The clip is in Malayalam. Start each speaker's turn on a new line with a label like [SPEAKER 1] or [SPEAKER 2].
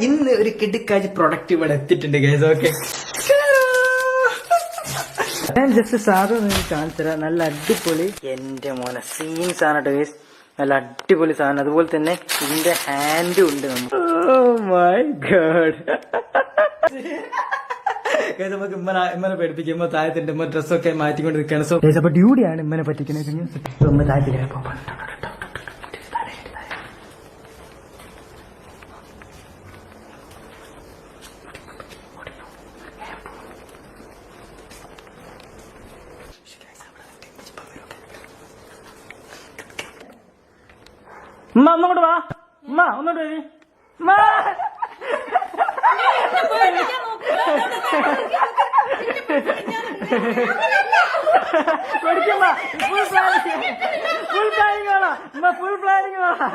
[SPEAKER 1] ഇന്ന് ഒരു കിടുക്കാജ് പ്രൊഡക്റ്റ് ഇവിടെ എത്തിയിട്ടുണ്ട് ഗൈസ്. ഓക്കെ, ഞാൻ ജസ്റ്റ് സാധനം കാണിച്ചു തരാം. നല്ല അടിപൊളി എന്റെ മോനെ സീൻസ് ആണ് കേട്ടോ ഗൈസ്. നല്ല അടിപൊളി സാധനം. അതുപോലെ തന്നെ ഇതിന്റെ ഹാൻഡും ഉണ്ട്. ഓ മൈ ഗോഡ്, നമുക്ക് ഇമ്മനെ പേടിപ്പിക്കുമ്പോ താഴത്തിന്റെ ഡ്രസ്സൊക്കെ മാറ്റിക്കൊണ്ട് നിൽക്കുകയാണ്. സോ അപ്പൊ ഡ്യൂഡിയാണ് ഇമ്മനെ പറ്റിക്കുന്നത്. താഴത്തിലേക്ക് പോകാം. ഉമ്മ ഒന്നോട്ട് വാ, ഉമ്മ ഒന്നോട്ട് വരി. ഫുൾ പ്ലാനിങ് വേണം, ഫുൾ പ്ലാനിങ് വേണം.